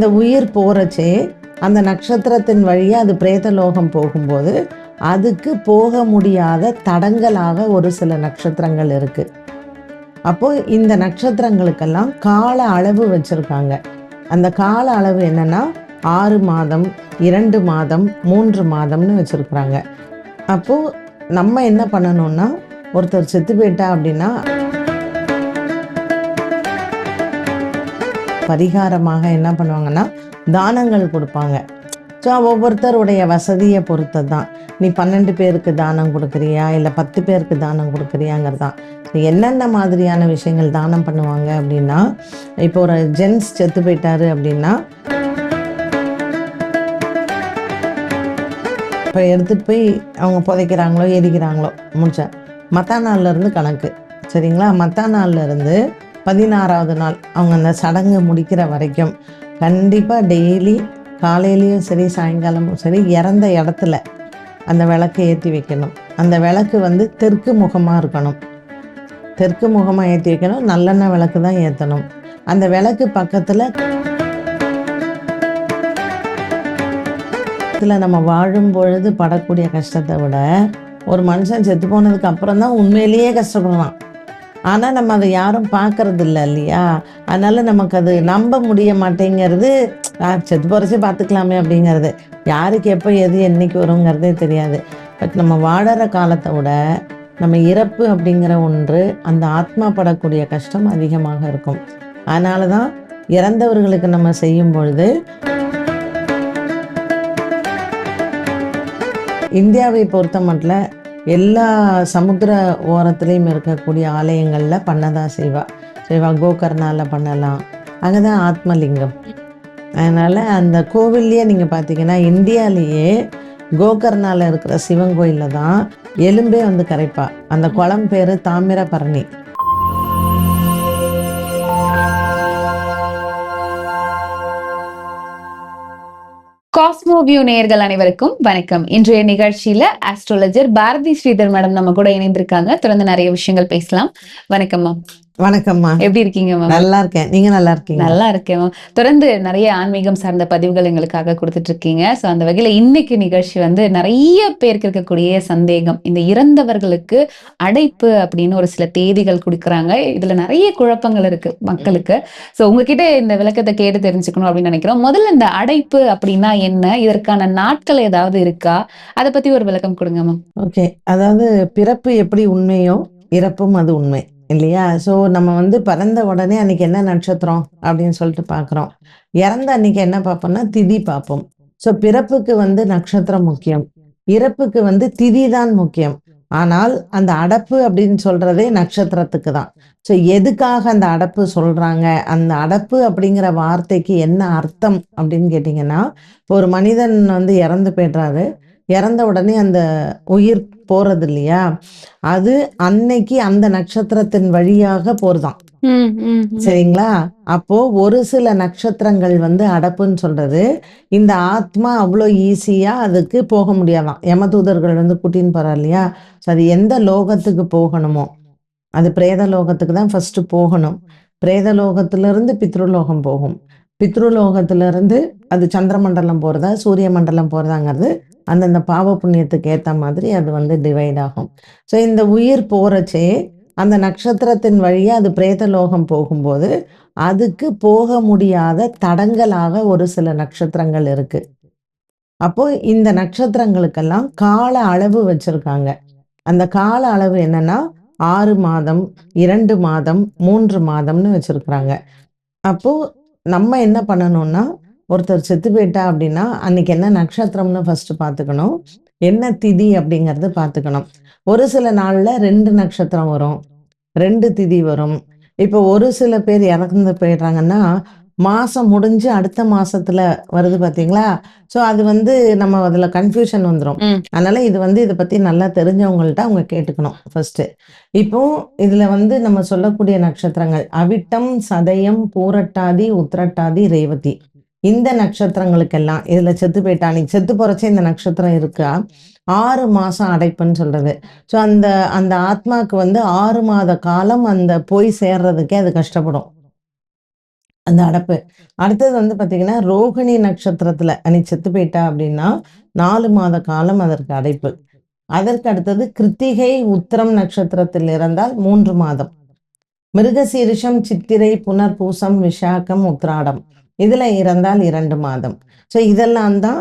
இந்த உயிர் போறச்சே அந்த நட்சத்திரத்தின் வழியாக அது பிரேதலோகம் போகும்போது அதுக்கு போக முடியாத தடங்களாக ஒரு சில நட்சத்திரங்கள் இருக்கு. அப்போ இந்த நட்சத்திரங்களுக்கெல்லாம் கால அளவு வச்சிருக்காங்க. அந்த கால அளவு என்னன்னா 6 மாதம், 2 மாதம், 3 மாதம்னு வச்சிருக்கிறாங்க. அப்போ நம்ம என்ன பண்ணணும்னா, ஒருத்தர் செத்து போயிட்டா அப்படின்னா பரிகாரமாக என்ன பண்ணுவாங்கன்னா தானங்கள் கொடுப்பாங்க. ஸோ ஒவ்வொருத்தருடைய வசதியை பொறுத்து தான். நீ 12 பேருக்கு தானம் கொடுக்குறியா இல்லை 10 பேருக்கு தானம் கொடுக்குறியாங்கிறது தான். என்னென்ன மாதிரியான விஷயங்கள் தானம் பண்ணுவாங்க அப்படின்னா, இப்போ ஒரு ஜென்ஸ் செத்து போயிட்டாரு அப்படின்னா இப்போ எடுத்துகிட்டு போய் அவங்க புதைக்கிறாங்களோ எரிக்கிறாங்களோ முடிச்ச மத்தா நாள்லேருந்து கணக்கு, சரிங்களா? மத்தா நாள்லேருந்து 16வது நாள் அவங்க அந்த சடங்கு முடிக்கிற வரைக்கும் கண்டிப்பாக டெய்லி காலையிலையும் சரி சாயங்காலமும் சரி இறந்த இடத்துல அந்த விளக்கை ஏற்றி வைக்கணும். அந்த விளக்கு தெற்கு முகமாக இருக்கணும். தெற்கு முகமாக ஏற்றி வைக்கணும். நல்லெண்ணெய் விளக்கு தான் ஏற்றணும். அந்த விளக்கு பக்கத்தில் நம்ம வாழும் பொழுது படக்கூடிய கஷ்டத்தை விட ஒரு மனுஷன் செத்து போனதுக்கு அப்புறம் தான் உண்மையிலேயே கஷ்டப்படலாம். ஆனால் நம்ம அதை யாரும் பார்க்கறது இல்லை இல்லையா? அதனால நமக்கு அது நம்ப முடிய மாட்டேங்கிறது. செத்து போகிறச்சே பார்த்துக்கலாமே அப்படிங்கிறது. யாருக்கு எப்போ எது என்னைக்கு வருங்கிறதே தெரியாது. பட் நம்ம வாழற காலத்தை விட நம்ம இறப்பு அப்படிங்கிற ஒன்று அந்த ஆத்மா படக்கூடிய கஷ்டம் அதிகமாக இருக்கும். அதனால தான் இறந்தவர்களுக்கு நம்ம செய்யும் பொழுது இந்தியாவை பொறுத்த மட்டும் எல்லா சமுத்திர ஓரத்துலேயும் இருக்கக்கூடிய ஆலயங்களில் பண்ணதான் செய்வா. கோகர்ணாவில் பண்ணலாம். அங்கே தான் ஆத்மலிங்கம். அதனால் அந்த கோவில்லையே நீங்கள் பார்த்தீங்கன்னா இந்தியாவிலேயே கோகர்ணாவில் இருக்கிற சிவன் கோயிலில் தான் எலும்பே கரைப்பா. அந்த குளம் பேர் தாமிரபரணி. காஸ்மோ வியூ நேயர்கள் அனைவருக்கும் வணக்கம். இன்றைய நிகழ்ச்சியில ஆஸ்ட்ராலஜர் பாரதி ஸ்ரீதர் மேடம் நம்ம கூட இணைந்திருக்காங்க. தொடர்ந்து நிறைய விஷயங்கள் பேசலாம். வணக்கம் மேம். வணக்கம்மா. எப்படி இருக்கீங்க மேம்? நல்லா இருக்கேன். நீங்க நல்லா இருக்கீங்க? நல்லா இருக்கேன் மேம். தொடர்ந்து நிறைய ஆன்மீகம் சார்ந்த பதிவுகள் எங்களுக்காக கொடுத்துட்டு இருக்கீங்க. ஸோ அந்த வகையில இன்னைக்கு நிகழ்ச்சி நிறைய பேருக்கு இருக்கக்கூடிய சந்தேகம், இந்த இறந்தவர்களுக்கு அடைப்பு அப்படின்னு ஒரு சில தேதிகள் கொடுக்குறாங்க. இதுல நிறைய குழப்பங்கள் இருக்கு மக்களுக்கு. ஸோ உங்ககிட்ட இந்த விளக்கத்தை கேட்டு தெரிஞ்சுக்கணும் அப்படின்னு நினைக்கிறோம். முதல்ல இந்த அடைப்பு அப்படின்னா என்ன, இதற்கான நாட்கள் ஏதாவது இருக்கா, அதை பத்தி ஒரு விளக்கம் கொடுங்க மேம். ஓகே, அதாவது பிறப்பு எப்படி உண்மையோ இறப்பும் அது உண்மை இல்லையா? ஸோ நம்ம பிறந்த உடனே அன்னைக்கு என்ன நட்சத்திரம் அப்படின்னு சொல்லிட்டு பார்க்குறோம். இறந்த அன்னைக்கு என்ன பார்ப்போம்னா திதி பார்ப்போம். ஸோ பிறப்புக்கு நட்சத்திரம் முக்கியம், இறப்புக்கு திதி தான் முக்கியம். ஆனால் அந்த அடப்பு அப்படின்னு சொல்றதே நட்சத்திரத்துக்கு தான். ஸோ எதுக்காக அந்த அடப்பு சொல்றாங்க, அந்த அடப்பு அப்படிங்கிற வார்த்தைக்கு என்ன அர்த்தம் அப்படின்னு கேட்டிங்கன்னா, இப்போ ஒரு மனிதன் இறந்து போய்ட்றாரு. இறந்த உடனே அந்த உயிர் போறது இல்லையா, அது அன்னைக்கு அந்த நட்சத்திரத்தின் வழியாக போறதான். சரிங்களா? அப்போ ஒரு சில நட்சத்திரங்கள் அடப்புன்னு சொல்றது, இந்த ஆத்மா அவ்வளோ ஈஸியா அதுக்கு போக முடியாதான். யமதூதர்கள் கூட்டின்னு போறார் இல்லையா? ஸோ அது எந்த லோகத்துக்கு போகணுமோ அது பிரேத லோகத்துக்கு தான் ஃபர்ஸ்ட் போகணும். பிரேத லோகத்திலிருந்து பித்ருலோகம் போகும். பித்ருலோகத்திலிருந்து அது சந்திரமண்டலம் போறதா சூரிய மண்டலம் போறதாங்கிறது அந்தந்த பாவ புண்ணியத்துக்கு ஏற்ற மாதிரி அது டிவைட் ஆகும். ஸோ இந்த உயிர் போறச்சே அந்த நட்சத்திரத்தின் வழியாக அது பிரேதலோகம் போகும்போது அதுக்கு போக முடியாத தடங்களாக ஒரு சில நட்சத்திரங்கள் இருக்கு. அப்போ இந்த நட்சத்திரங்களுக்கெல்லாம் கால அளவு வச்சிருக்காங்க. அந்த கால அளவு என்னன்னா 6 மாதம், 2 மாதம், 3 மாதம்னு வச்சிருக்கிறாங்க. அப்போ நம்ம என்ன பண்ணணும்னா, ஒருத்தர் செத்து போயிட்டா அப்படின்னா அன்னைக்கு என்ன நட்சத்திரம்னு ஃபர்ஸ்ட் பார்த்துக்கணும், என்ன திதி அப்படிங்கிறது பார்த்துக்கணும். ஒரு சில நாள்ல 2 நட்சத்திரம் வரும், 2 திதி வரும். இப்போ ஒரு சில பேர் இறந்து போயிடுறாங்கன்னா மாசம் முடிஞ்சு அடுத்த மாசத்துல வருது பார்த்தீங்களா? ஸோ அது நம்ம அதில் கன்ஃபியூஷன் வந்துடும். அதனால இதை பற்றி நல்லா தெரிஞ்சவங்கள்ட்ட அவங்க கேட்டுக்கணும் ஃபர்ஸ்ட். இப்போ இதில் நம்ம சொல்லக்கூடிய நட்சத்திரங்கள் அவிட்டம், சதயம், பூரட்டாதி, உத்திரட்டாதி, ரேவதி. இந்த நட்சத்திரங்களுக்கெல்லாம் இதில் செத்து போயிட்டா அன்னைக்கு செத்து போறச்சே இந்த நட்சத்திரம் இருக்கா 6 மாசம் அடைப்புன்னு சொல்றது. ஸோ அந்த ஆத்மாவுக்கு 6 மாத காலம் அந்த போய் சேர்றதுக்கே அது கஷ்டப்படும். அந்த அடப்பு. அடுத்தது வந்து பார்த்தீங்கன்னா, ரோகிணி நட்சத்திரத்தில அன்னைக்கு செத்து போயிட்டா அப்படின்னா, 4 மாத காலம் அதற்கு அடைப்பு. அதற்கு அடுத்தது கிருத்திகை, உத்திரம் நட்சத்திரத்தில் இறந்தால் 3 மாதம். மிருகசீரிஷம், சித்திரை, புனர்பூசம், விசாகம், உத்திராடம் இதில இறந்தால் 2 மாதம். ஸோ இதெல்லாம் தான்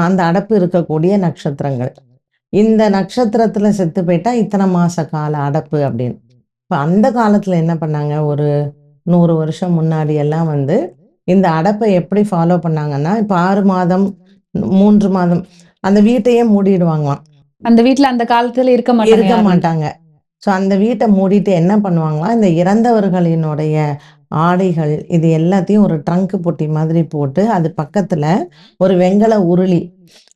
அந்த அடப்பு இருக்கக்கூடிய நட்சத்திரங்கள். இந்த நட்சத்திரத்தில செத்து போயிட்டா இத்தனை மாச கால அடப்பு அப்படின்னு. இப்ப அந்த காலத்தில என்ன பண்ணாங்க, ஒரு 100 வருஷம் முன்னாடி எல்லாம் வந்து இந்த அடப்பை எப்படி ஃபாலோ பண்ணாங்கன்னா, இப்ப 6 மாதம், 3 மாதம் அந்த வீட்டையே மூடிடுவாங்களாம். அந்த வீட்ல அந்த காலத்துல இருக்க மாட்டாங்க இருக்க யாருமே. மாட்டாங்க. ஸோ அந்த வீட்ட மூடிட்டு என்ன பண்ணுவாங்களாம், இந்த இறந்தவர்களினுடைய ஆடைகள் இது எல்லாத்தையும் ஒரு ட்ரங்க் பொட்டி மாதிரி போட்டு, அது பக்கத்துல ஒரு வெண்கல உருளி,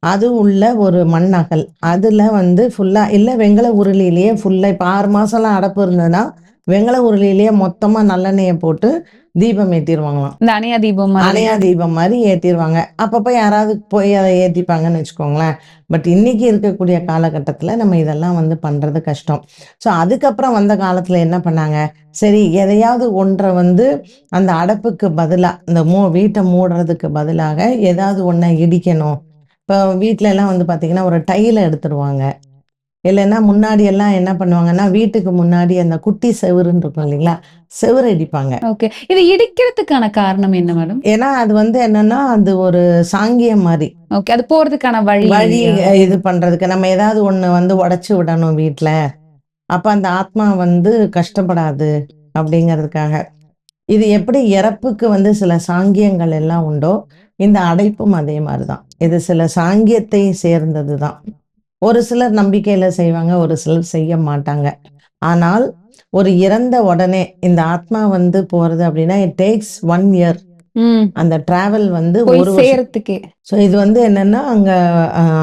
அது உள்ள ஒரு மண் அகல். அதுல வந்து ஃபுல்லா இல்ல வெண்கல உருளியிலேயே ஃபுல்லா இப்ப 6 மாசம்லாம் அடப்பு இருந்ததுன்னா, வெண்கல உருளியிலேயே மொத்தமா நல்லெண்ணெய போட்டு தீபம் ஏத்திருவாங்களாம். இந்த அணையா தீபம் மாதிரி. அணையா தீபம் மாரி ஏத்திருவாங்க. அப்பப்ப யாராவது போய் அத ஏத்திப்பாங்கன்னு வச்சுக்கோங்களேன். பட் இன்னைக்கு இருக்கக்கூடிய காலகட்டத்தில நம்ம இதெல்லாம் வந்து பண்றது கஷ்டம். ஸோ அதுக்கப்புறம் வந்த காலத்தில என்ன பண்ணாங்க, சரி எதையாவது ஒன்ற வந்து அந்த அடப்புக்கு பதிலா, இந்த வீட்ட மூடுறதுக்கு பதிலாக ஏதாவது ஒண்ண இடிக்கணும். இப்ப வீட்லலாம் வந்து பார்த்தீங்கன்னா, ஒரு டைல எடுத்துருவாங்க. இல்லன்னா முன்னாடி எல்லாம் என்ன பண்ணுவாங்கன்னா, வீட்டுக்கு முன்னாடி அந்த குட்டி செவுருன்னு இருக்கும் இல்லைங்களா? செவுரு இடிப்பாங்க. ஓகே. இது இடிக்கிறதுக்கான காரணம் என்ன மேடம்? ஏன்னா, அது வந்து என்னன்னா, அது ஒரு சாங்கியம் மாரி. ஓகே. அது போறதுக்கான வழி வழி இல்லையா? இது பண்றதுக்கு. நம்ம ஏதாவது ஒண்ணு வந்து உடைச்சு விடணும் வீட்ல. அப்ப அந்த ஆத்மா வந்து கஷ்டப்படாது அப்படிங்கிறதுக்காக. இது எப்படி இறப்புக்கு வந்து சில சாங்கியங்கள் எல்லாம் உண்டோ, இந்த அடைப்பும் அதே மாரி தான். இது சில சாங்கியத்தை சேர்ந்தது தான். ஒரு சிலர் நம்பிக்கையில செய்வாங்க, ஒரு சிலர் செய்ய மாட்டாங்க. ஆனால், ஒரு இறந்த உடனே இந்த ஆத்மா வந்து போறது அப்படின்னா, இட் டேக்ஸ் 1 இயர். ம். அந்த டிராவல் வந்து போய் 1 வருஷம். சேரத்துக்கே. ஸோ இது வந்து என்னன்னா, அங்க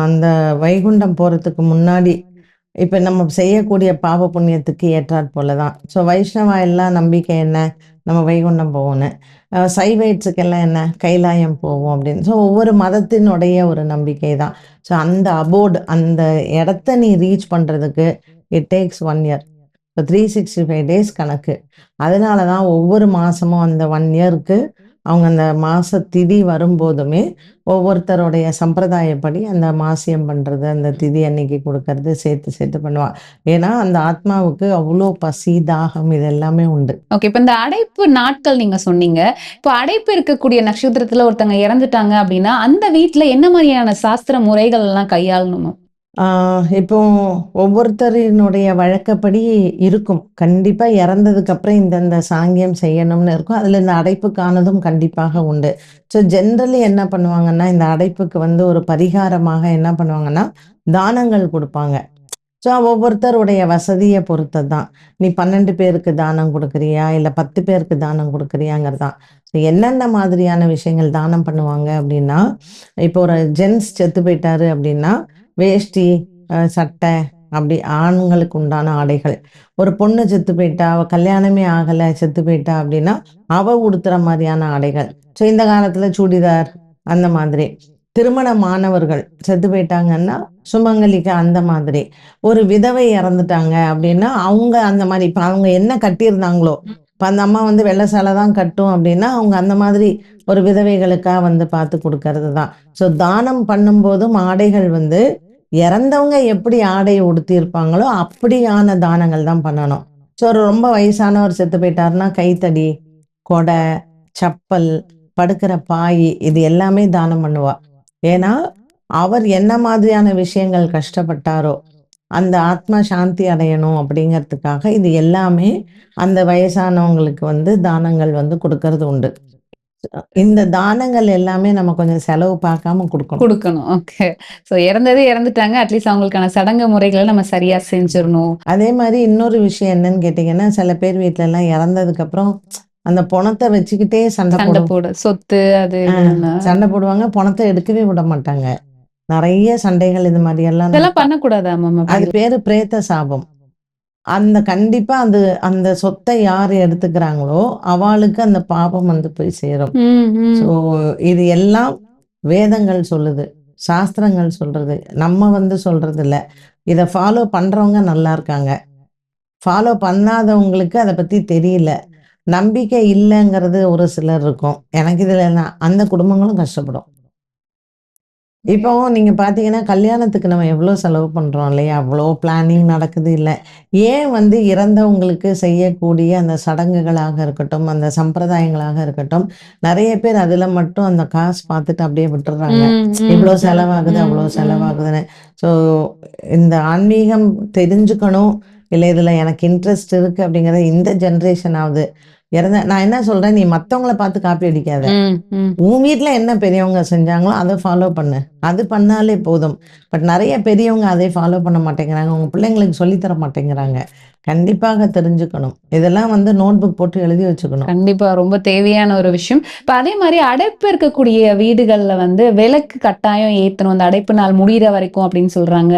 அந்த வைகுண்டம் போறதுக்கு முன்னாடி, இப்ப நம்ம செய்யக்கூடிய பாவ புண்ணியத்துக்கு ஏற்றாற் போல தான். ஸோ வைஷ்ணவா எல்லாம் நம்பிக்கை என்ன? நம்ம வைகுண்டம் போவோம்ன்னு. சைவைட்ஸுக்கெல்லாம் என்ன? கைலாயம் போவோம் அப்படின்னு. ஸோ ஒவ்வொரு மதத்தினுடைய ஒரு நம்பிக்கை தான். ஸோ அந்த அபோர்ட் அந்த இடத்த நீ ரீச் பண்றதுக்கு இட் டேக்ஸ் 1 இயர். இப்போ 365 டேஸ் கணக்கு. அதனால தான் ஒவ்வொரு மாசமும் அந்த 1 இயருக்கு அவங்க அந்த மாச திதி வரும்போதுமே, ஒவ்வொருத்தருடைய சம்பிரதாயப்படி அந்த மாசியம் பண்றது, அந்த திதி அன்னைக்கு குடுக்கறது சேர்த்து சேர்த்து பண்ணுவாங்க. ஏன்னா, அந்த ஆத்மாவுக்கு அவ்ளோ பசி, தாகம் இது எல்லாமே உண்டு. ஓகே. இப்ப இந்த அடைப்பு நாட்கள் நீங்க சொன்னீங்க. இப்ப அடைப்பு இருக்கக்கூடிய நட்சத்திரத்துல ஒருத்தங்க இறந்துட்டாங்க அப்படின்னா, அந்த வீட்ல என்ன மாரியான சாஸ்திர முறைகள் எல்லாம் கையாளணும்? ஆ இப்போ ஒவ்வொருத்தரினுடைய வழக்கப்படி இருக்கும். கண்டிப்பா இறந்ததுக்கு அப்புறம் இந்தந்த சாங்கியம் செய்யணும்னு இருக்கும். அதுல இந்த அடைப்புக்கானதும் கண்டிப்பாக உண்டு. ஸோ ஜென்ரலி என்ன பண்ணுவாங்கன்னா, இந்த அடைப்புக்கு வந்து ஒரு பரிகாரமாக என்ன பண்ணுவாங்கன்னா, தானங்கள் குடுப்பாங்க. ஸோ ஒவ்வொருத்தருடைய வசதிய பொறுத்தது தான். நீ 12 பேருக்கு தானம் குடுக்குறியா? இல்ல 10 பேருக்கு தானம் குடுக்குறியாங்கிறது தான். ஸோ என்னென்ன மாதிரியான விஷயங்கள் தானம் பண்ணுவாங்க அப்டின்னா, இப்போ ஒரு ஜென்ட்ஸ் செத்து போயிட்டாரு அப்டின்னா, வேஷ்டி, சட்டை அப்டி ஆண்களுக்கு உண்டான ஆடைகள். ஒரு பொண்ணு செத்து போயிட்டா, அவ கல்யாணமே ஆகல செத்து போயிட்டா அப்டின்னா, அவ உடுத்துற மாரியான ஆடைகள். ஸோ இந்த காலத்துல சுடிதார் அந்த மாதிரி. திருமணமானவர்கள் செத்து போயிட்டாங்கன்னா, சுமங்கலிக்கு அந்த மாதிரி. ஒரு விதவை இறந்துட்டாங்க அப்படின்னா, அவங்க அந்த மாரி இப்ப அவங்க என்ன கட்டியிருந்தாங்களோ, இப்ப அந்த அம்மா வந்து வெள்ளை சேலை தான் கட்டும் அப்படின்னா, அவங்க அந்த மாதிரி ஒரு விதவைகளுக்கா வந்து பார்த்து குடுக்கறது தான். ஸோ தானம் பண்ணும்போதும் ஆடைகள் வந்து இறந்தவங்க எப்படி ஆடை உடுத்தியிருப்பாங்களோ, அப்படியான தானங்கள் தான் பண்ணணும். ஸோ ரொம்ப வயசானவர் செத்து போயிட்டாருன்னா, கைத்தடி, கொடை, சப்பல், படுக்கிற பாய் இது எல்லாமே தானம் பண்ணுவா. ஏன்னா, அவர் என்ன மாதிரியான விஷயங்கள் கஷ்டப்பட்டாரோ, அந்த ஆத்மா சாந்தி அடையணும் அப்படிங்கிறதுக்காக இது எல்லாமே அந்த வயசானவங்களுக்கு வந்து தானங்கள் வந்து குடுக்கறது உண்டு. இந்த தானங்கள் எல்லாமே நம்ம கொஞ்சம் செலவு பார்க்காம குடுக்கணும். குடுக்கணும். ஓகே. சோ இறந்ததே இறந்துட்டாங்க. அட்லீஸ்ட் அவங்களுக்கான சடங்கு முறைகள நம்ம சரியா செஞ்சிரணும். அதே மாரி இன்னொரு விஷயம் என்னன்னு கேட்டீங்கன்னா, சில பேர் வீட்லலாம் இறந்ததுக்கப்புறம் அந்த பொணத்த வச்சுக்கிட்டே சண்டை சண்டை போட சொத்து அது ஆ இதுன்னு. சண்டை போடுவாங்க. பொணத்த எடுக்கவே விட மாட்டாங்க. நெறைய சண்டைகள் இது மாரியெல்லாம் இதெல்லாம் பண்ணக்கூடாதா மேம் அது அப்படி? பேரு பிரேத்த சாபம். அந்த கண்டிப்பா அந்த சொத்தை யார் எடுத்துக்கிறாங்களோ, அவாளுக்கு அந்த பாபம் வந்து போய் சேரும். ம், ஸோ ம். இது எல்லாம் வேதங்கள் சொல்லுது. சாஸ்திரங்கள் சொல்றது. நம்ம வந்து சொல்றது இல்ல. இத ஃபாலோ பண்றவங்க நல்லா இருக்காங்க. ஃபாலோ பண்ணாதவங்களுக்கு அத பத்தி தெரியல. நம்பிக்கை இல்லைங்கிறது ஒரு சிலர் இருக்கும். எனக்கு இதுல அந்த குடும்பங்களும் கஷ்டப்படும். இப்போ நீங்க பார்த்தீங்கன்னா, கல்யாணத்துக்கு நம்ம எவ்வளோ செலவு பண்றோம் இல்லையா? அவ்வளோ பிளானிங் நடக்குது இல்ல. ஏன் வந்து இறந்தவங்களுக்கு செய்யக்கூடிய அந்த சடங்குகளாக இருக்கட்டும், அந்த சம்பிரதாயங்களாக இருக்கட்டும், நெறைய பேர் அதுல மட்டும் அந்த காசு பார்த்துட்டு அப்படியே விட்டுர்றாங்க. இவ்வளோ செலவாகுது, அவ்வளோ செலவாகுதுன்னு. ஸோ இந்த ஆன்மீகம் தெரிஞ்சுக்கணும், இல்ல இதுல எனக்கு இன்ட்ரெஸ்ட் இருக்கு அப்படிங்கிறத இந்த ஜெனரேஷனாவது நான் என்ன சொல்றேன், நீ மத்தவங்கள பார்த்து காப்பி அடிக்காத. உன் வீட்ல என்ன பெரியவங்க செஞ்சாங்களோ அத ஃபாலோ பண்ணு. அது பண்ணாலே போதும். பட் நெறைய பெரியவங்க அதை ஃபாலோ பண்ண மாட்டேங்கிறாங்க. உங்க பிள்ளைங்களுக்கு சொல்லி தர மாட்டேங்கிறாங்க. கண்டிப்பாக தெரிஞ்சுக்கணும். இதெல்லாம் வந்து நோட் புக் போட்டு எழுதி வச்சுக்கணும். கண்டிப்பா. ரொம்ப தேவையான ஒரு விஷயம். இப்ப அதே மாரி அடைப்பு இருக்கக்கூடிய வீடுகள்ல வந்து விளக்கு கட்டாயம் ஏத்தணும். அந்த அடைப்பு நாள் முடியிற வரைக்கும் அப்படின்னு சொல்றாங்க.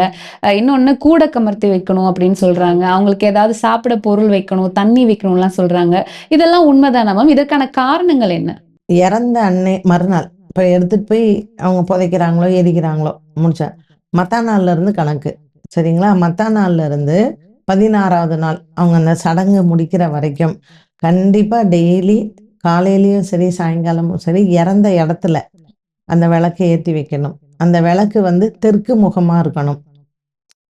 இன்னொன்னு கூட கமர்த்தி வைக்கணும் அப்படின்னு சொல்றாங்க. அவங்களுக்கு ஏதாவது சாப்பிட பொருள் வைக்கணும், தண்ணி வைக்கணும்லாம் சொல்றாங்க. இதெல்லாம் உண்மைதானா மேம்? இதற்கான காரணங்கள் என்ன? இறந்த மறுநாள் இப்ப எடுத்துட்டு போய் அவங்க புதைக்கிறாங்களோ, எரிக்கிறாங்களோ முடிச்சா. மத்தா நாள்ல இருந்து கணக்கு. சரிங்களா? மத்தா நாள்ல இருந்து 16வது நாள் அவங்க அந்த சடங்கு முடிக்கிற வரைக்கும், கண்டிப்பா டெய்லி காலையிலயும் சரி, சாயங்காலமும் சரி, இறந்த இடத்துல அந்த விளக்க ஏத்தி வைக்கணும். அந்த விளக்கு வந்து தெற்கு முகமா இருக்கணும்.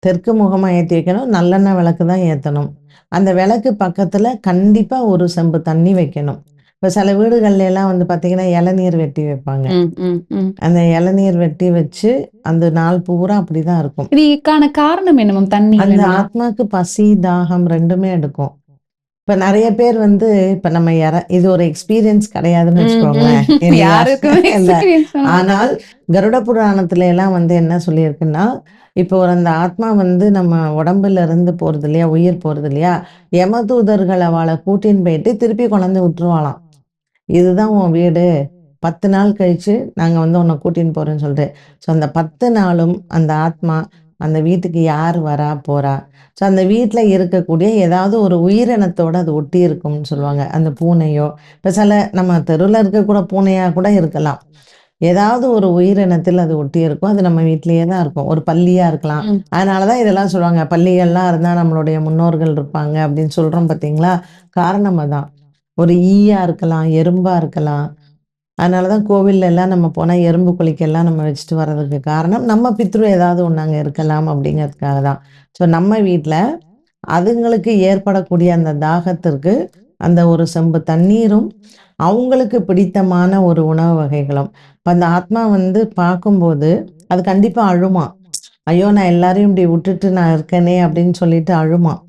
தெற்கு முகமா ஏத்தி வைக்கணும். நல்லெண்ணெய் விளக்கு தான் ஏத்தணும். அந்த விளக்கு பக்கத்துல கண்டிப்பா ஒரு செம்பு தண்ணி வைக்கணும். இப்ப சில வீடுகள்ல எல்லாம் வந்து பார்த்தீங்கன்னா, இளநீர் வெட்டி வைப்பாங்க. அந்த இளநீர் வெட்டி வச்சு அந்த நாள் பூரா அப்படிதான் இருக்கும். இதுக்கான காரணம் என்ன மேம்? தண்ணி அந்த இல்லன்னா? ஆத்மாக்கு பசி, தாகம் 2மே எடுக்கும். இப்ப நெறைய பேர் வந்து இப்ப நம்ம இது ஒரு எக்ஸ்பீரியன்ஸ் கிடையாதுன்னு வச்சுக்கோங்களேன். இல்லையா? யாருக்குமே இல்ல. எக்ஸ்பீரியன்ஸ் ஆனால் கருட புராணத்துல எல்லாம் வந்து என்ன சொல்லியிருக்குன்னா, இப்போ அந்த ஆத்மா வந்து நம்ம உடம்புல இருந்து போறது இல்லையா? உயிர் போறது இல்லையா? யமதூதர்கள் அவள கூட்டின்னு போயிட்டு திருப்பி கொண்டாந்து விட்டுருவாளாம். இதுதான் உன் வீடு. 10 நாள் கழிச்சு நாங்க வந்து உன்ன கூட்டின்னு போறோம்ன்னு சொல்லிட்டு. ஸோ அந்த 10 நாளும் அந்த ஆத்மா அந்த வீட்டுக்கு யார் வரா, போறா. ஸோ அந்த வீட்ல இருக்கக்கூடிய ஏதாவது ஒரு உயிரினத்தோட அது ஒட்டி இருக்கும்னு சொல்லுவாங்க. அந்த பூனையோ, இப்ப சில நம்ம தெருவுல இருக்கக்கூட பூனையா கூட இருக்கலாம். ஏதாவது ஒரு உயிரினத்தில் அது ஒட்டி இருக்கும். அது நம்ம வீட்லயே தான் இருக்கும். ஒரு பல்லியா இருக்கலாம். அதனால தான் இதெல்லாம் சொல்லுவாங்க. பல்லிகள்லாம் இருந்தா நம்மளுடைய முன்னோர்கள் இருப்பாங்க அப்படின்னு சொல்றோம் பார்த்தீங்களா? காரணம் அதான். ஒரு ஈயா இருக்கலாம், எறும்பா இருக்கலாம். அதனால தான் கோவில்ல எல்லாம் நம்ம போனா எறும்பு குளிக்கெல்லாம் நம்ம வச்சுட்டு வர்றதுக்கு காரணம், நம்ம பித்ரு ஏதாவது ஒண்ணு அங்க இருக்கலாம் அப்படிங்கிறதுக்காக தான். ஸோ நம்ம வீட்ல அதுங்களுக்கு ஏற்படக்கூடிய அந்த தாகத்திற்கு அந்த ஒரு செம்பு தண்ணீரும், அவங்களுக்கு பிடித்தமான ஒரு உணவு வகைகளும். இப்ப அந்த ஆத்மா வந்து பார்க்கும்போது, அது கண்டிப்பா அழுமாம். ஐயோ! நான் எல்லாரையும் இப்படி விட்டுட்டு நான் இருக்கேனே அப்படின்னு சொல்லிட்டு அழுமாம்.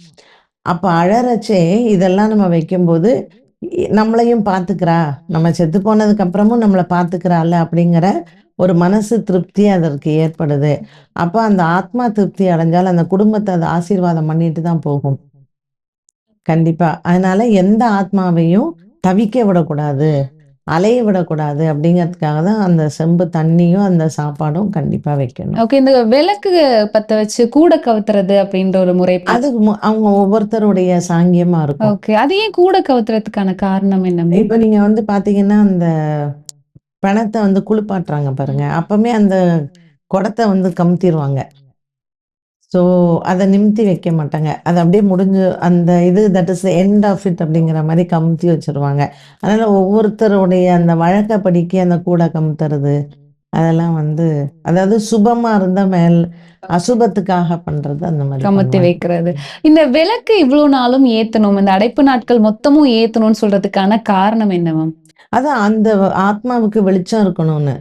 அப்ப அழறச்சே இதெல்லாம் நம்ம வைக்கும்போது, நம்மளையும் பார்த்துக்கிறா. நம்ம செத்து போனதுக்கு அப்புறமும் நம்மள பார்த்துக்கிறாள்ல அப்படிங்கிற ஒரு மனசு திருப்தி அதற்கு ஏற்படுது. அப்ப அந்த ஆத்மா திருப்தி அடைஞ்சால் அந்த குடும்பத்த அது ஆசீர்வாதம் பண்ணிட்டு தான் போகும். கண்டிப்பா. அதனால எந்த ஆத்மாவையும் தவிக்க விடக்கூடாது, அலைய விடக்கூடாது அப்படிங்கிறதுக்காக தான் அந்த செம்பு தண்ணியும், அந்த சாப்பாடும் கண்டிப்பா வைக்கணும். ஓகே. இந்த விளக்கு பத்த வச்சு கூட கவுத்துறது அப்படின்ற ஒரு முறை. அது அவங்க ஒவ்வொருத்தருடைய சாங்கியமா இருக்கும். ஓகே. அது ஏன் கூட கவுத்துறதுக்கான காரணம் என்ன மேம்? இப்ப நீங்க வந்து பார்த்தீங்கன்னா, அந்த பிணத்த வந்து குளிப்பாட்டுறாங்க பாருங்க. அப்பமே அந்த குடத்த வந்து கமுத்திருவாங்க. ஸோ, அத நிமித்தி வைக்க மாட்டாங்க. அது அப்படியே முடிஞ்சு அந்த that is the end of it அப்படிங்கிற மாரி கமுத்தி வச்சுருவாங்க. அதனால ஒவ்வொருத்தருடைய அந்த வழக்கப்படிக்கு அந்த கூட கமுத்துறது, அதெல்லாம் வந்து அதாவது சுபமா இருந்தா அசுபத்துக்காக பண்றது அந்த மாரி கமுத்தி பண்ணுவாங்க. வைக்கிறது. இந்த விளக்கு இவ்ளோ நாளும் ஏத்தணும். இந்த அடைப்பு நாட்கள் மொத்தமும் ஏத்தணும்னு சொல்றதுக்கான காரணம் என்ன மேம்? அதான் அந்த ஆத்மாவுக்கு வெளிச்சம் இருக்கணும்னு.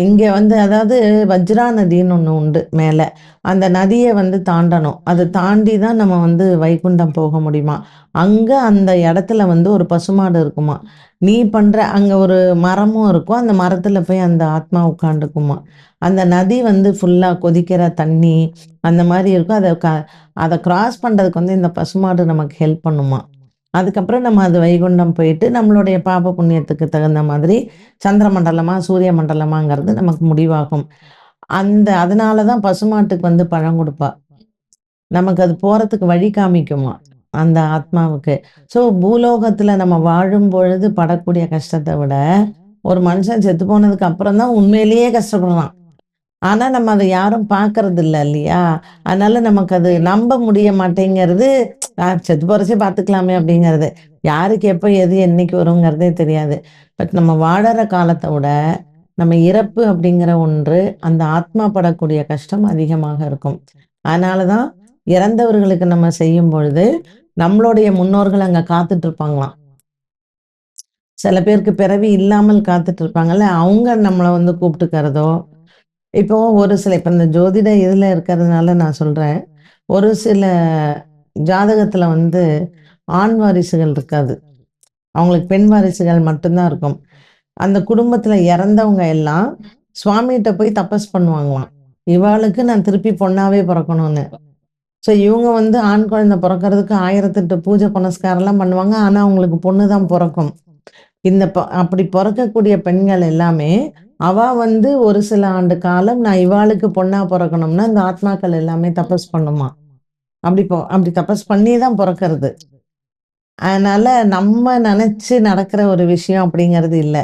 இங்க வந்து அதாவது வஜ்ரா நதின்னு ஒண்ணு உண்டு மேல. அந்த நதிய வந்து தாண்டணும். அத தாண்டி தான் நம்ம வந்து வைகுண்டம் போக முடியுமாம். அங்க அந்த இடத்துல வந்து ஒரு பசுமாடு இருக்குமாம். நீ பண்ற அங்க ஒரு மரமும் இருக்கும். அந்த மரத்துல போய் அந்த ஆத்மா உட்காந்துக்குமாம். அந்த நதி வந்து ஃபுல்லா கொதிக்கிற தண்ணி, அந்த மாரி இருக்கும். அத கிராஸ் பண்றதுக்கு வந்து இந்த பசுமாடு நமக்கு ஹெல்ப் பண்ணுமாம். அதுக்கப்புறம் நம்ம அது வைகுண்டம் போயிட்டு, நம்மளுடைய பாப புண்ணியத்துக்கு தகுந்த மாதிரி சந்திர மண்டலமா, சூரிய மண்டலமாங்கிறது நமக்கு முடிவாகும். அதனால தான் பசுமாட்டுக்கு வந்து பழம் குடுப்பா. நமக்கு அது போறதுக்கு வழி காமிக்குமாம், அந்த ஆத்மாவுக்கு. ஸோ பூலோகத்துல நம்ம வாழும் பொழுது படக்கூடிய கஷ்டத்த விட, ஒரு மனுஷன் செத்து போனதுக்கு அப்புறம் தான் உண்மையிலேயே கஷ்டப்படுறான். ஆனா நம்ம அத யாரும் பார்க்கறதில்ல இல்லையா? அதனால நமக்கு அது நம்ப முடிய மாட்டேங்கிறது. செத்து போறச்சே பார்த்துக்கலாமே அப்படிங்கிறது. யாருக்கு எப்போ எது என்னைக்கு வருங்கிறதே தெரியாது. பட் நம்ம வாழற காலத்த விட, நம்ம இறப்பு அப்படிங்கிற ஒன்று, அந்த ஆத்மா படக்கூடிய கஷ்டம் அதிகமாக இருக்கும். அதனால தான் இறந்தவர்களுக்கு நம்ம செய்யும் பொழுது, நம்மளுடைய முன்னோர்கள் அங்க காத்துட்டு இருப்பாங்களாம். சில பேருக்கு பிறவி இல்லாமல் காத்துட்டு இருப்பாங்கல்ல, அவங்க நம்மள வந்து கூப்பிட்டுக்கிறதோ, இப்போ ஒரு சில இப்ப இந்த ஜோதிட இதுல இருக்கிறதுனால நான் சொல்றேன். ஒரு சில ஜாதகத்துல வந்து ஆண் வாரிசுகள் இருக்காது. அவங்களுக்கு பெண் வாரிசுகள் மட்டும் தான் இருக்கும். அந்த குடும்பத்துல இறந்தவங்க எல்லாம் சுவாமிகிட்ட போய் தபஸ் பண்ணுவாங்களாம். இவாளுக்கு நான் திருப்பி பொண்ணாவே பொறக்கணும்னு. ஸோ இவங்க வந்து ஆண் குழந்தை பொறக்கறதுக்கு 1008 பூஜை புனஸ்காரம்லாம் பண்ணுவாங்க. ஆனா அவங்களுக்கு பொண்ணு தான் பொறக்கும். இந்த அப்படி பொறக்கக்கூடிய பெண்கள் எல்லாமே, அவ வந்து ஒரு சில ஆண்டு காலம் நான் இவாளுக்கு பொண்ணா பொறக்கணும்னா, இந்த ஆத்மாக்கள் எல்லாமே தபஸ் பண்ணுமாம். அப்படி தபஸ் பண்ணி தான் பொறக்கறது. அதனால நம்ம நெனச்சு நடக்கிற ஒரு விஷயம் அப்படிங்கிறது இல்ல.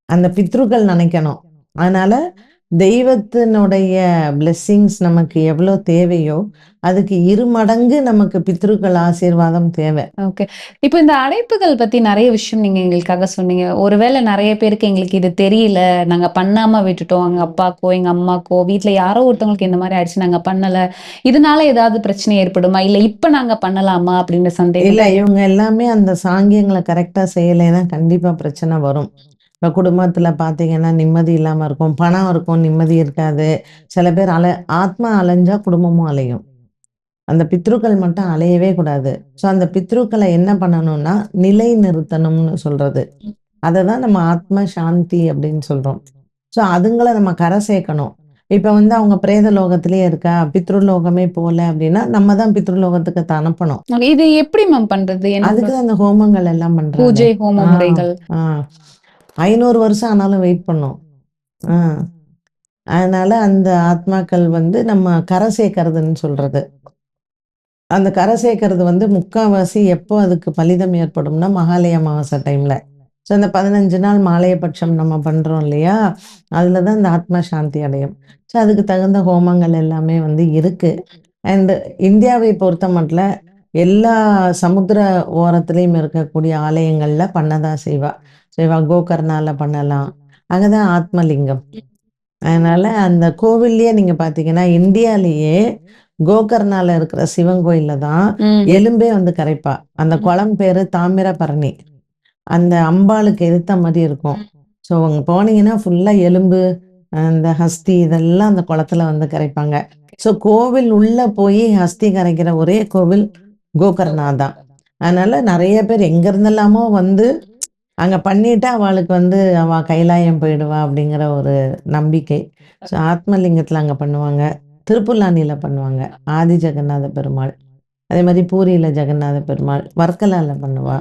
அந்த பித்ருக்கள் நெனைக்கணும். அதனால தெய்வத்தினுடைய பிளெஸ்ஸிங்ஸ் நமக்கு எவ்வளோ தேவையோ, அதுக்கு 2 மடங்கு நமக்கு பித்ருக்கள் ஆசீர்வாதம் தேவை. ஓகே. இப்ப இந்த அழைப்புகள் பத்தி நெறைய விஷயம் நீங்க எங்களுக்காக சொன்னீங்க. ஒருவேளை நெறைய பேருக்கு எங்களுக்கு இது தெரியல. நாங்க பண்ணாம விட்டுட்டோம். எங்க அப்பாக்கோ, எங்க அம்மாக்கோ, வீட்ல யாரோ ஒருத்தவங்களுக்கு இந்த மாரி ஆயிடுச்சு. நாங்க பண்ணல. இதனால ஏதாவது பிரச்சனை ஏற்படுமா? இல்ல இப்ப நாங்க பண்ணலாமா? அப்படின்ற சந்தேகம். இல்ல இவங்க எல்லாமே அந்த சாங்கியங்கள கரெக்ட்டா செய்யலைன்னா கண்டிப்பா பிரச்சனை வரும். இப்ப குடும்பத்துல பார்த்தீங்கன்னா, நிம்மதி இல்லாம இருக்கும். பணம் இருக்கும், நிம்மதி இருக்காது. சில பேர் ஆத்மா அலைஞ்சா குடும்பமும் அலையும். அந்த பித்ருக்கள் மட்டும் அலையவே கூடாது. ஸோ அந்த பித்ருக்கள என்ன பண்ணணும்னா, நிலைநிறுத்தணும்னு சொல்றது. அததான் நம்ம ஆத்ம சாந்தி அப்படின்னு சொல்றோம். ஸோ அதுங்கள நம்ம கரை சேர்க்கணும். இப்ப வந்து அவங்க பிரேத லோகத்திலேயே இருக்கா, பித்ருலோகமே போல அப்படின்னா, நம்ம தான் பித்ருலோகத்துக்கு அனுப்பணும். இது எப்படி மேம் பண்றது? அதுக்கு தான் அந்த ஹோமங்கள் எல்லாம் பண்றாங்க. பூஜை, ஹோம ஆ, முறைகள். ஆ. 500 வருஷம் ஆனாலும் வெயிட் பண்ணும். ஆ. அதனால அந்த ஆத்மாக்கள் வந்து நம்ம கரை சேர்க்கறதுன்னு சொல்றது. அந்த கரை சேர்க்கறது வந்து முக்காவாசி எப்போ அதுக்கு பலிதம் ஏற்படும்னா, மகாலய அமாவாசை டைம்ல. ஸோ அந்த 15 நாள் மாலையபட்சம் நம்ம பண்றோம் இல்லையா? அதுல தான் இந்த ஆத்மா சாந்தி அடையும். ஸோ அதுக்கு தகுந்த ஹோமங்கள் எல்லாமே வந்து இருக்கு. அண்ட் இந்தியாவை பொறுத்தமட்ல எல்லா சமுத்திர ஓரத்திலயும் இருக்கக்கூடிய ஆலயங்கள்ல பண்ணதான் செய்வா. கோகர்ணால பண்ணலாம். அங்க தான் ஆத்மலிங்கம். அதனால அந்த கோவில்லயே நீங்க பார்த்தீங்கன்னா, இந்தியாலயே கோகர்ணால இருக்கிற சிவன் கோயில்ல தான் ம். எலும்பே வந்து கரைப்பா. அந்த குளம் பேரு தாமிரபரணி. அந்த அம்பாளுக்கு எதிர்த்த மாரி இருக்கும். ஸோ அங்க போனீங்கன்னா ஃபுல்லா எலும்பு, அந்த ஹஸ்தி இதெல்லாம் அந்த குளத்துல வந்து கரைப்பாங்க. ஸோ கோவில் உள்ள போய் ஹஸ்தி கரைக்கிற ஒரே கோவில் கோகர்ணா தான். அதனால நெறைய பேர் எங்க இருந்தெல்லாமோ வந்து அங்க பண்ணிட்டா அவளுக்கு வந்து அவ கைலாயம் போயிடுவா அப்படிங்கிற ஒரு நம்பிக்கை. ஸோ ஆத்மலிங்கத்துல அங்க பண்ணுவாங்க. திருப்புல்லானில பண்ணுவாங்க. ஆதி ஜெகநாத பெருமாள். அதே மாரி பூரியில ஜெகநாத பெருமாள். வர்க்கலால பண்ணுவா.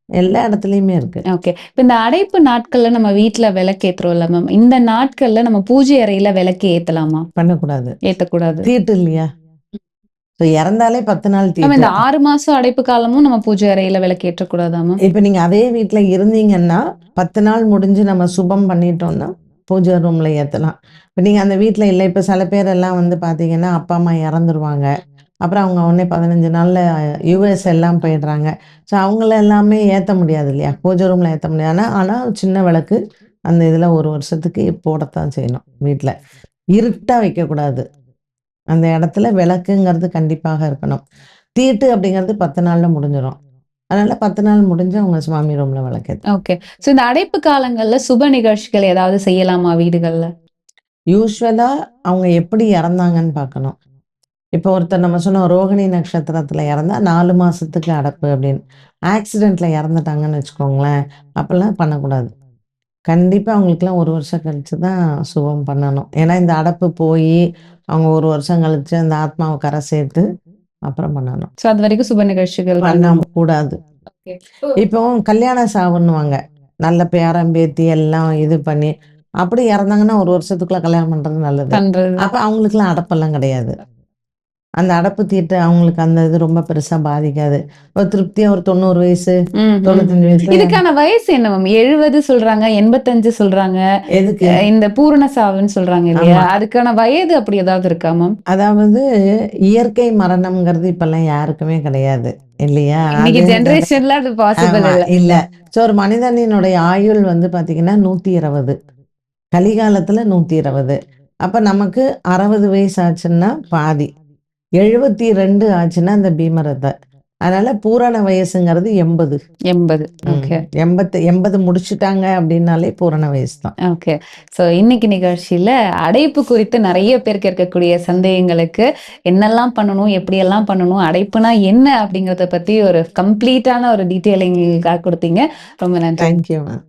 எல்லா இடத்துலயுமே இருக்கு. ஓகே. இப்ப இந்த அடைப்பு நாட்கள்ல நம்ம வீட்ல விளக்கேத்துறோம்ல மேம். இந்த நாட்கள்ல நம்ம பூஜை அறையில விளக்கு ஏத்தலாமா? பண்ணக்கூடாது. ஏத்தக்கூடாது. தீட்டு இல்லையா? ஸோ இறந்தாலே 10 நாள் மேம் தீட்டு. இந்த 6 மாசம் அடைப்பு காலமும் நம்ம பூஜை அறையில விளக்கு ஏற்றக்கூடாதா மேம்? இப்ப நீங்க அதே வீட்ல இருந்தீங்கன்னா, 10 நாள் முடிஞ்சு நம்ம சுபம் பண்ணிட்டோம்னா, பூஜை ரூம்ல ஏத்தலாம். இப்ப நீங்க அந்த வீட்ல இல்ல, இப்ப சில பேரெல்லாம் வந்து பார்த்தீங்கன்னா, அப்பா, அம்மா இறந்துருவாங்க. அப்புறம் அவங்க உடனே 15 நாள்ல யுஎஸ் எல்லாம் போயிடுறாங்க. ஸோ அவங்கள எல்லாமே ஏத்த முடியாது இல்லையா? பூஜை ரூம்ல ஏத்த முடியாது. ஆனா சின்ன விளக்கு அந்த இதுல 1 வருஷத்துக்கு போடத்தான் செய்யணும் வீட்ல. இருட்டா வைக்கக்கூடாது. அந்த இடத்துல விளக்குங்கிறது கண்டிப்பாக இருக்கணும். தீட்டு அப்படிங்கிறது 10 நாள்ல முடிஞ்சிரும். அதனால 10 நாள் முடிஞ்சு அவங்க சுவாமி ரூம்ல விளக்கேத்தலாம். ஓகே. சோ இந்த அடைப்பு காலங்கள்ல சுப நிகழ்ச்சிகள் ஏதாவது செய்யலாமா வீடுகள்ல? யூசுவலா அவங்க எப்படி இறந்தாங்கன்னு பார்க்கணும். இப்போ ஒருத்தர் நம்ம சொன்னோம் ரோகிணி நட்சத்திரத்துல இறந்தா 4 மாசத்துக்கு அடப்பு அப்படின்னு. ஆக்சிடென்ட்ல இறந்துட்டாங்கன்னு வச்சுக்கோங்களேன், அப்பல்லாம் பண்ணக்கூடாது. கண்டிப்பா அவங்களுக்கெல்லாம் 1 வருஷம் கழிச்சு தான் சுபம் பண்ணணும். ஏன்னா இந்த அடப்பு போயி, அவங்க 1 வருஷம் கழிச்சு அந்த ஆத்மாவ கரை சேர்த்து அப்புறம் பண்ணணும். சோ அது வரைக்கும் சுப நிகழ்ச்சிகள் பண்ணாம கூடாது. ஓகே. இப்போ கல்யாண சாவுன்னுவாங்க. நல்ல பேரன், பேத்தி எல்லாம் இது பண்ணி, அப்படி இறந்தாங்கன்னா 1 வருஷத்துக்குள்ள கல்யாணம் பண்றது நல்லது. பண்றது. அப்ப அவங்களுக்கெல்லாம் அடப்பெல்லாம் கிடையாது. அந்த அடப்பு தீட்டு அவங்களுக்கு அந்த இது ரொம்ப பெருசா பாதிக்காது. ஒரு திருப்தியா ஒரு 90 வயசு, 95 வயசுல இதுக்கான வயசு என்ன மேம்? 70 சொல்றாங்க, 85 சொல்றாங்க. எதுக்கு? இந்த பூரண சாவுன்னு சொல்றாங்க இல்லையா? அதுக்கான வயது அப்படி ஏதாவது இருக்கா மேம்? அதாவது இயற்கை மரணம்ங்கிறது இப்பல்லாம் யாருக்குமே கிடையாது. இல்லையா? இன்னைக்கு அது ஜெனரேஷன்ல அது பாசிபிள் ஆமா, இல்ல. இல்ல. ஸோ ஒரு மனிதனினுடைய ஆயுள் வந்து பார்த்தீங்கன்னா 120. கலிகாலத்துல 120. அப்ப நமக்கு 60 வயசு ஆச்சுன்னா பாதி. 72 ஆச்சுன்னா அந்த பீமரத. அதனால பூரண வயசுங்கிறது 80. 80. ஓகே. 80 முடிச்சுட்டாங்க அப்படின்னாலே பூரண வயசு தான். ஓகே. ஸோ இன்னைக்கு நிகழ்ச்சியில அடைப்பு குறித்து நிறைய பேருக்கு இருக்கக்கூடிய சந்தேகங்களுக்கு என்னெல்லாம் பண்ணணும், எப்படியெல்லாம் பண்ணணும், அடைப்புனா என்ன அப்படிங்கிறத பத்தி ஒரு கம்ப்ளீட்டான ஒரு டீட்டெயிலிங்காக கொடுத்தீங்க. ரொம்ப நன்றி. Thank you ma'am.